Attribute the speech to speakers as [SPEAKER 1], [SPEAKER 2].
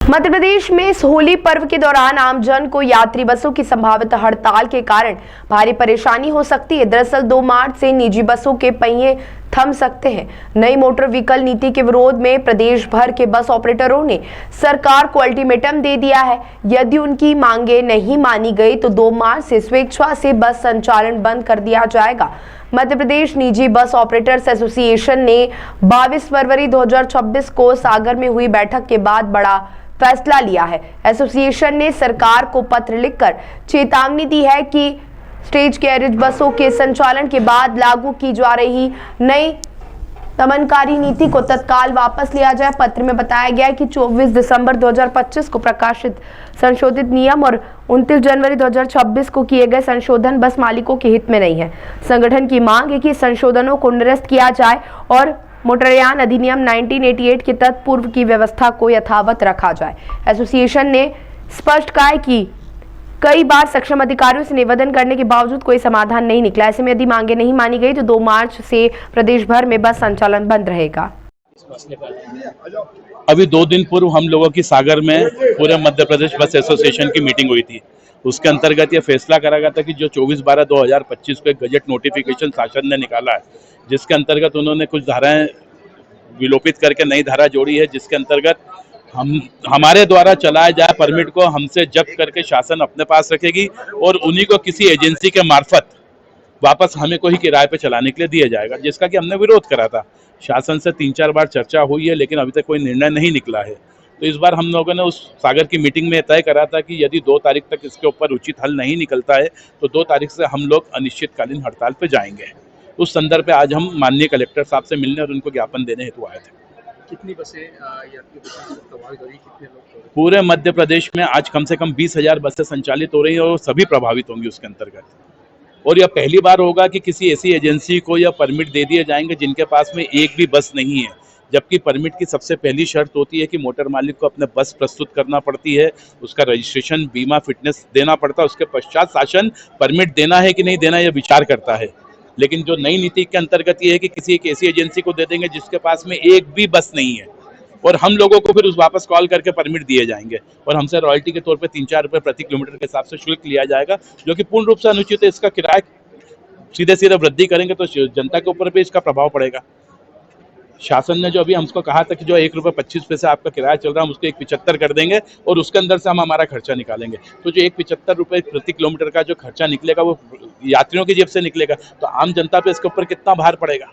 [SPEAKER 1] मध्य प्रदेश में इस होली पर्व के दौरान आमजन को यात्री बसों की संभावित हड़ताल के कारण भारी परेशानी हो सकती है। दरअसल 2 मार्च से निजी बसों के पहिए थम सकते हैं। नई मोटर व्हीकल नीति के विरोध में प्रदेश भर के बस ऑपरेटरों ने सरकार को अल्टीमेटम दे दिया है। यदि उनकी मांगे नहीं मानी गई तो 2 मार्च से स्वेच्छा से बस संचालन बंद कर दिया जाएगा। मध्य प्रदेश निजी बस ऑपरेटर्स एसोसिएशन ने 22 फरवरी 2026 को सागर में हुई बैठक के बाद बड़ा फैसला लिया है। एसोसिएशन ने सरकार को पत्र लिखकर चेतावनी दी है कि स्टेज कैरिज बसों के संचालन के बाद लागू की जा रही नई दमनकारी नीति को तत्काल वापस लिया जाए। पत्र में बताया गया है कि 24 दिसंबर 2025 को प्रकाशित संशोधित नियम और 29 जनवरी 2026 को किए गए संशोधन बस मालिकों के हित में नहीं है। संगठन की मांग है कि संशोधनों को निरस्त किया जाए और मोटरयान अधिनियम 1988 के तत्पूर्व की व्यवस्था को यथावत रखा जाए। एसोसिएशन ने स्पष्ट कहा है कि कई बार सक्षम अधिकारियों से निवेदन करने के बावजूद कोई समाधान नहीं निकला। ऐसे में यदि मांगे नहीं मानी गई तो 2 मार्च से प्रदेश भर में बस संचालन बंद रहेगा।
[SPEAKER 2] अभी 2 दिन पूर्व हम लोगों की सागर में पूरे मध्य प्रदेश बस एसोसिएशन की मीटिंग हुई थी। उसके अंतर्गत ये फैसला करा गया था कि जो 24/12/2025 को एक गजट नोटिफिकेशन शासन ने निकाला है, जिसके अंतर्गत उन्होंने कुछ धाराएं विलोपित करके नई धारा जोड़ी है, जिसके अंतर्गत हमारे द्वारा चलाए जाए परमिट को हमसे जब्त करके शासन अपने पास रखेगी और उन्हीं को किसी एजेंसी के मार्फत वापस हमें को ही किराए पे चलाने के लिए दिया जाएगा, जिसका कि हमने विरोध करा था। शासन से 3-4 बार चर्चा हुई है, लेकिन अभी तक कोई निर्णय नहीं निकला है। तो इस बार हम लोगों ने उस सागर की मीटिंग में तय करा था कि यदि 2 तारीख तक इसके ऊपर उचित हल नहीं निकलता है तो 2 तारीख से हम लोग अनिश्चितकालीन हड़ताल पे जाएंगे। उस संदर्भ पे आज हम माननीय कलेक्टर साहब से मिलने और उनको ज्ञापन देने हेतु आए थे।
[SPEAKER 3] कितनी बसें प्रभावित हो रही, कितने लोग?
[SPEAKER 2] पूरे मध्य प्रदेश में आज कम से कम 20,000 बसें संचालित हो रही है और सभी प्रभावित होंगी उसके अंतर्गत। और यह पहली बार होगा कि किसी ऐसी एजेंसी को यह परमिट दे दिए जाएंगे जिनके पास में एक भी बस नहीं है, जबकि परमिट की सबसे पहली शर्त होती है कि मोटर मालिक को अपने बस प्रस्तुत करना पड़ती है, उसका रजिस्ट्रेशन, बीमा, फिटनेस देना पड़ता है। उसके पश्चात शासन परमिट देना है कि नहीं देना यह विचार करता है। लेकिन जो नई नीति के अंतर्गत ये है कि किसी एक ऐसी एजेंसी को दे देंगे जिसके पास में एक भी बस नहीं है और हम लोगों को फिर उस वापस कॉल करके परमिट दिए जाएंगे और हमसे रॉयल्टी के तौर पे 3-4 रुपये प्रति किलोमीटर के हिसाब से शुल्क लिया जाएगा, जो कि पूर्ण रूप से अनुचित है। इसका किराया सीधे वृद्धि करेंगे तो जनता के ऊपर भी इसका प्रभाव पड़ेगा। शासन ने जो अभी हमको कहा था कि जो 1 रुपये 25 पैसे आपका किराया चल रहा है हम उसको 1.75 कर देंगे और उसके अंदर से हम हमारा खर्चा निकालेंगे। तो जो 1.75 रुपये प्रति किलोमीटर का जो खर्चा निकलेगा वो यात्रियों की जेब से निकलेगा, तो आम जनता पे इसके ऊपर कितना भार पड़ेगा।